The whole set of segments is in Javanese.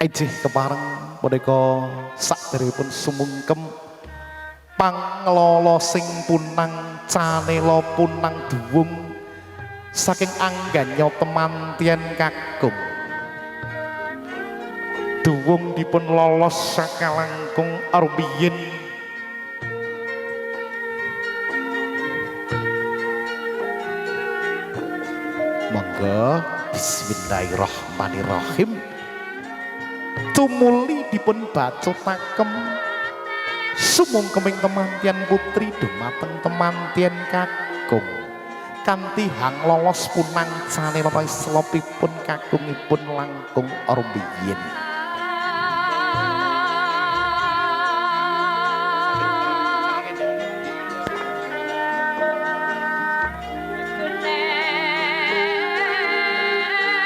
ejih kepareng punika sakderepun sumungkem panglala sing punang canela punang duwung saking angganya temantien kakung duwung dipun lolos sakalangkung arbiyin monggo bismillahirrahmanirrahim tumuli dipun bacotaken sumungkeming temantian putri dumateng temantian kakung kanthi hang lolos punang canela slopipun kakungipun langkung arbiyin.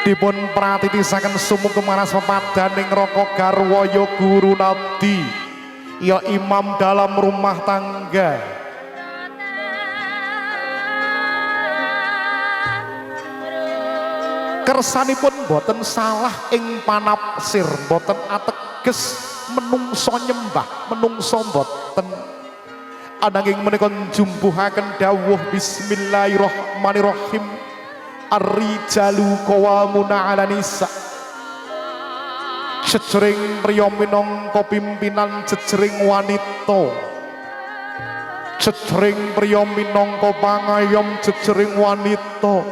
Dipun pratitisaken sumungkem maras pepadaning raka garwa ya guru nadi ya imam dalam rumah tangga kersanipun boten salah ing panapsir boten ateges menungso nyembah menungso boten ananging menika njumbuhaken dawuh bismillahirrahmanirrahim ar-rijalu qawwamuna 'ala nisa jejering priya minangka pimpinan jejering wanita jejering priya minangka pangayom jejering wanita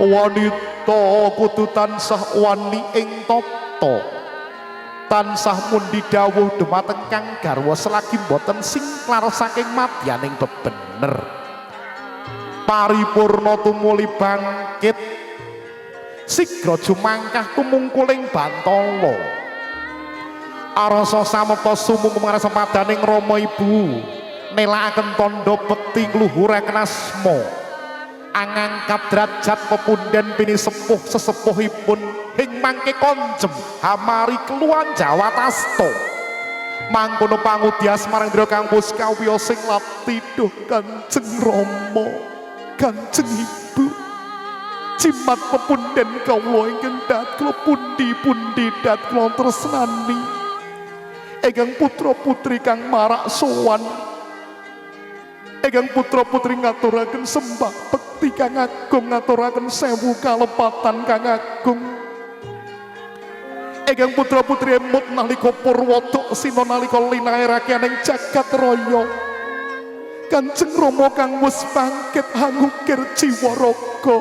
wanita kudu tansah wani ing tata tansah mundi dawuh dumateng kang garwa selagi boten singklar saking madyaning bebener paripurna tumuli bangkit sigra jumangkah tumungkuling bantala arasa sameta sumungkem ngarsa padaning Rama Ibu nelakaken tandha bekti ngluhuraken asma angangkat derajat pepunden pini sepuh sesepuhipun ing mangke konjem hamari keluan Jawa Tasta mangkono pangudias marang Dira Kang Puskawiya sing latiduh Kanjeng Rama Kanjeng Ibu cimat pepunden kawula ingkang datlo pundi-pundi datlo tresnani ingkang putra putri kang marak sowan ingkang putra putri ngaturaken sembah bekti kang agung ngaturaken sewu kalepatan kang agung ingkang putra putri emut nalika purwada sina nalika linairaken ing jagat raya Kanjeng Rama kang wis bangkit hangukir jiwa raga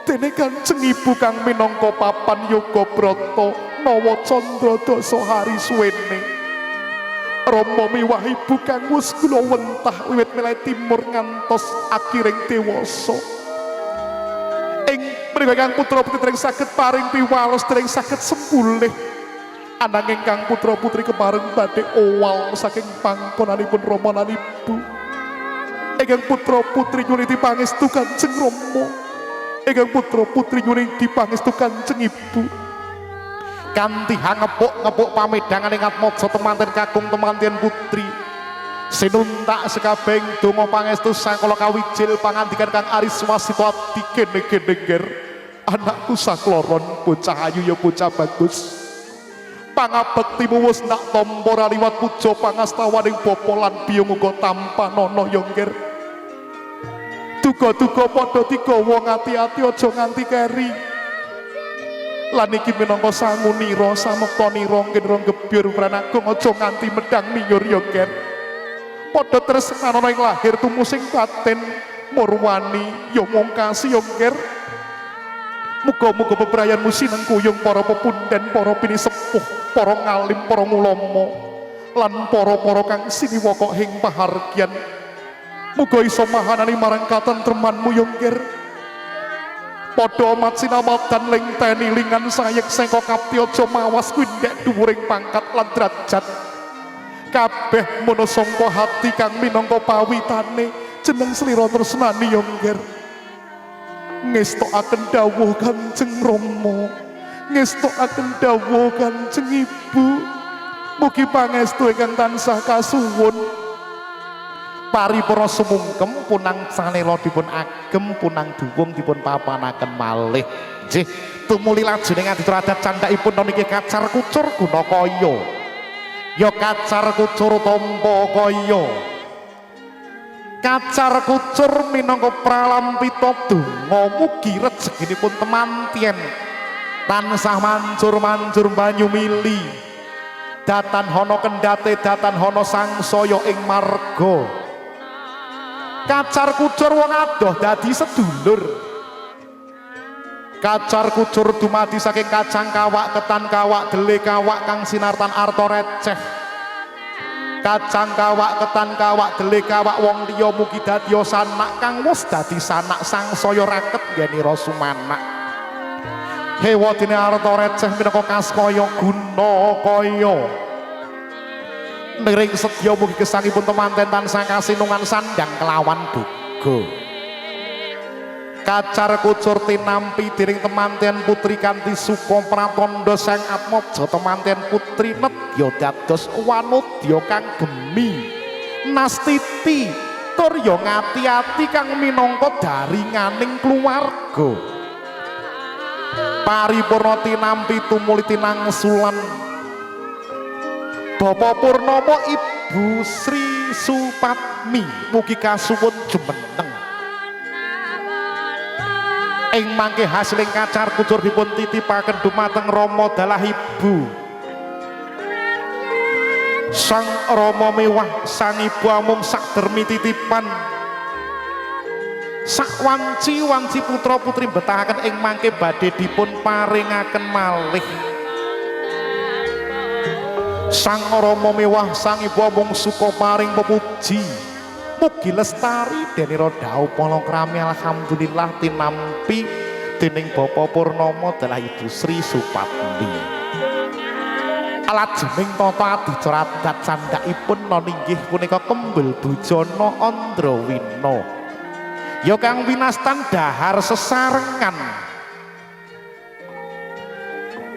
dene Kanjeng Ibu kang minangka papan yoga brata nawa candra dasa hari suwene Rama miwah Ibu kang wis kula wentah wiwit milai timur ngantos akiring dewasa ing mriku kang putra putri dereng saged paring piwales dereng saged sembulih ananging kang putra putri kepareng badhe owal saking panggonanipun Rama lan Ibu ingkang putra putri nyuwun pangestu Kanjeng Rama ingkang putra putri nyuwun pangestu Kanjeng Ibu kanthi ngepuk pamedangan ing atmaja temanten kakung temanten putri sinuntak sekabeng donga pangestu sakala kawijil pangandikan kang aris wasita ati kene-kene anakku sakloron bocah ayu ya bocah bagus pangabektimu wis ndak tampa liwat puja pangastawaning bapa lan biyung uga tampa nono ya nggir duga-duga padha digawa ngati-ati aja nganti keri lan iki minangka sangunira samektanira ngira gebyur pranagung aja nganti medang miyur ya nggir padha tresnana ing lahir tumusing batin murwani ya mungkasi ya nggir muga-muga bebrayanmu sinengkuyung para pepunden para pinisepuh para ngalim para ulama lan para kang siniwaka ing pahargyan muga iso mahanani marang katentremanmu ya nggir padha amat sinamatan lengteni lingan sayek sengko kapti aja mawas kuwi ndek dhuwuring pangkat lan derajat kabeh mono sangka hati kang minangka pawitane jeneng slira tresnani ya nggir ngestokaken dawuh Kanjeng Rama ngestokaken dawuh Kanjeng Ibu mugi pangestu ingkang tansah kasuwun paripurna sumungkem punang canela dipun agem punang duwung dipun papanaken malih Nggih, tumuli lajeng ngadir adat candhakipun niki kacar kucur guna kaya. Ya kacar kucur tampa kaya. Kacar kucur minangka pralampita donga mugi rejeginipun temanten tansah mancur-mancur banyu mili. Datan hono kendate datan hono sangsaya ing marga. Kacar kucur wong adoh dadi sedulur. Kacar kucur dumadi saking kacang kawak ketan kawak dele kawak kang sinartan arta receh. Kacang kawak ketan kawak dele kawak wong liya mugi dadya sanak kang wis dadi sanak sangsaya raket ngenira sumanak. Hewadine arta receh minangka kaskaya guna kaya. Miring sedya mugi gesangipun temanten tansah kasinungan sandang kelawan duga. Kacar kucur tinampi dening temanten putri kanthi suka pratandha sang atmaja temanten putri nedya dados wanodya kang gemi nastiti tur ya ngati-ati kang minangka daringaning keluarga. Paripurna tinampi tumuli tinangsulan Bapak Purnomo Ibu Sri Supatmi mugi kasuwun jumeneng. Ing mangke hasiling kacar kucur dipun titipaken dumateng Rama dalah ibu. Sang Rama mewah sang ibu amung sak dermi titipan. Sak wanci putra putri betahaken ing mangke badhe dipun paringaken malih. Sang Rama mewah sang ibu amung suka paring pepuji. Mugi lestari denira dawuh palakrami alhamdulillah tinampi dening Bapak Purnomo dalah Ibu Sri Supatmi. Alajenging tata adicara adat candhakipun inggih punika Kembel Bujana Andrawina. Ya kang winastan dahar sesarengan.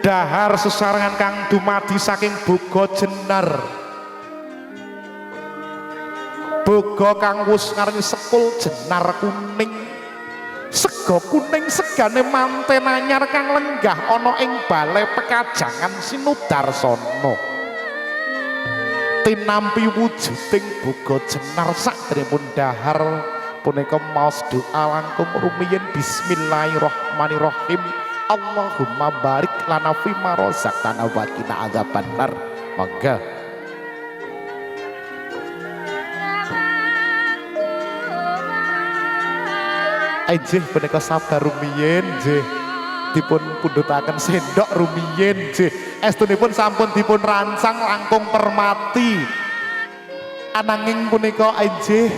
Dahar sesarengan kang dumadi saking boga jenar. Boga kang wus ngarani sekul jenar kuning. Sega kuning segane manten anyar kang lenggah ana ing balai pekajangan Sinudarsana. Tinampi wujuding boga jenar sakderengipun dahar punika maos doa langkung rumiyin bismillahirrahmanirrahim. Allahumma barik lana fi ma razaqtana wa qina adzabannar. Mangga nggih punika sabar rumiyin nggih dipun pundhutaken sendok rumiyin nggih estunipun sampun dipun rancang langkung permati ananging punika nggih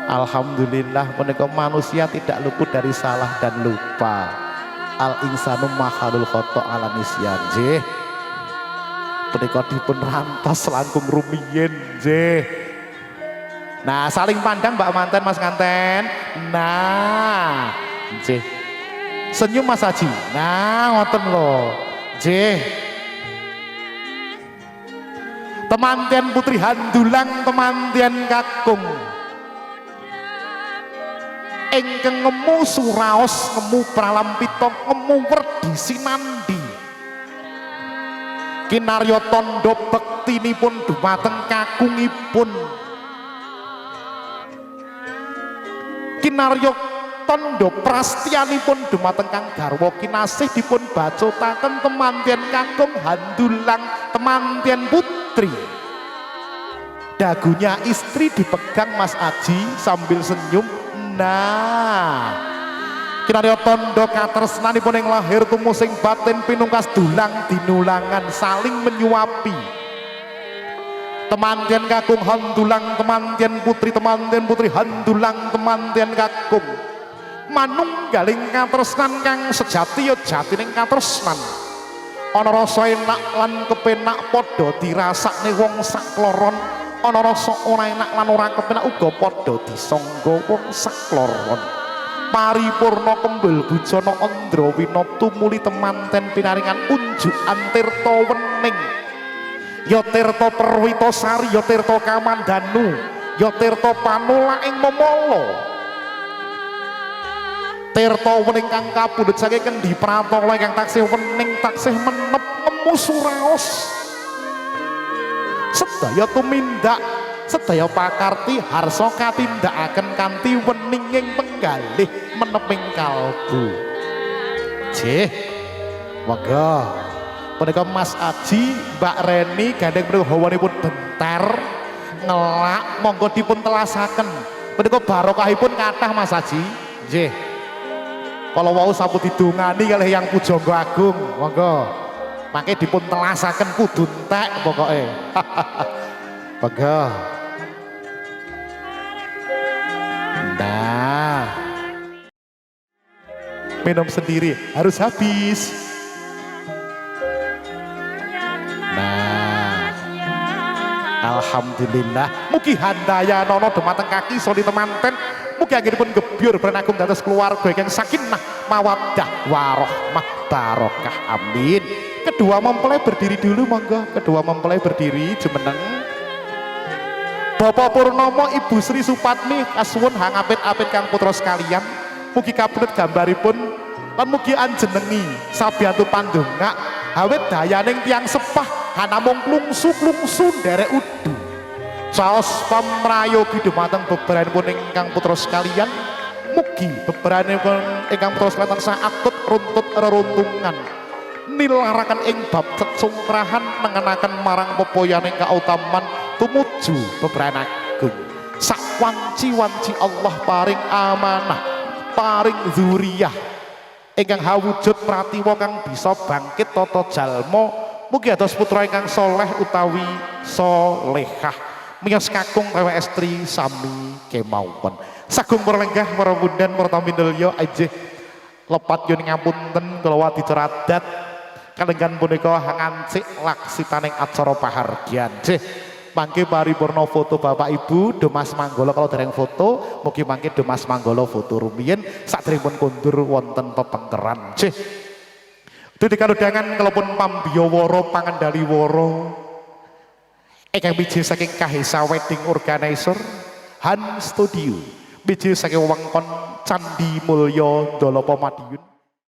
alhamdulillah punika manusia tidak luput dari salah dan lupa. Al insanu makhlukul khata' ala nisyan nggih punika dipun rantos langkung rumiyin nggih. Nah, saling pandang Mbak Manten, Mas Nganten. Nah, nggih. Senyum Mas Haji. Nah, ngoten lho. Nggih. Temanten Putri Handulang, temanten kakung. Ingkang ngemu suraos, ngemu pralampita, ngemu werdi sinandi. Kinarya tandha bektinipun dumateng kakungipun. Kinarya tandha prastiyanipun dumateng kang garwa kinasih dipun bacotaken temanten kakung Handulang temanten putri. Dagunya istri dipegang Mas Aji sambil senyum. Nah, kinarya tandha katresnanipun ing lahir tumusing batin pinungkas dulang dinulangan saling menyuapi. Temanten kakung Handulang temanten putri Handulang temanten kakung manunggaling katresnan kang sejati ya jatining katresnan ana rasa enak lan kepenak padha dirasakne wong sakloron ana rasa ora enak lan ora kepenak uga padha disangga wong sakloron. Paripurna Kembel Bujana Andrawina tumuli temanten pinaringan unjukan tirta wening. Ya tirta Perwitasari, ya tirta Kamandanu, ya tirta Panula ing Memala. tirta wening kang kapundhut saking kendi pratala ingkang taksih wening taksih menep ngemu suraos sedaya tumindak sedaya pakarti harsa katindakaken kanthi weninging penggalih meneping kalbu. Jih, monggo punika Mas Aji, Mbak Reni gandeng punika hawanipun benter ngelak monggo dipun telasaken. Punika barokahipun kathah Mas Aji. Nggih. Kalau wau sampun didongani kalih yang pujangga agung, monggo. Mangke dipun telasaken kudu entek pokoke. Monggo. Nah, minum sendiri harus habis. Nah, alhamdulillah. Mugi handaya nono dumateng kaki soli temanten. Mugi anggenipun gebyur berenagum dados keluarga ingkang sakinah mawaddah warahmah barokah. Amin. Kedua mempelai berdiri dulu monggo. Kedua mempelai berdiri jumeneng. Bapak Purnomo, Ibu Sri Supatmi kasuwun hangapit-apit kang putra sekalian. Mugi kapundhut gambaripun lan mugi anjenengi sabiyantu pandonga awit dayaning tiyang sepah hanamung klungsu-klungsu nderek udu. Saos pamrayogi dumateng beberanipun ingkang putra sekalian. Mugi beberanipun ingkang putra sekalian tansah atut runtut reruntungan. Nilaraken ing bab cecungkrahan nengenaken marang pepoyaning kautaman tumuju beberan agung. Sakwanci-wanci Allah paring amanah, paring dzuriyah ingkang hawujud pratiwa kang bisa bangkit tata jalma. Mugi atos putra ingkang soleh utawi solehah miyos kakung rewe estri sami kemawon. Sagung perlenggah para pundan para tamindulya ajih lepat yun ngapunten kula wadi ceradat kalenggan punika ngancik laksitaning acara pahargyan. Jih mangke paripurna foto Bapak Ibu Demas Manggala kalau dereng foto mugi mangke Demas Manggala foto rumiyin sakderengipun kondur wonten pepengkeran. Jih dudu kaludangan kalaupun pambiyawara pangendaliwara ingkang bijih saking Kahesa Wedding Organizer Han Studio bijih saking wewengkon Candi Mulya Ndalapa Madiun.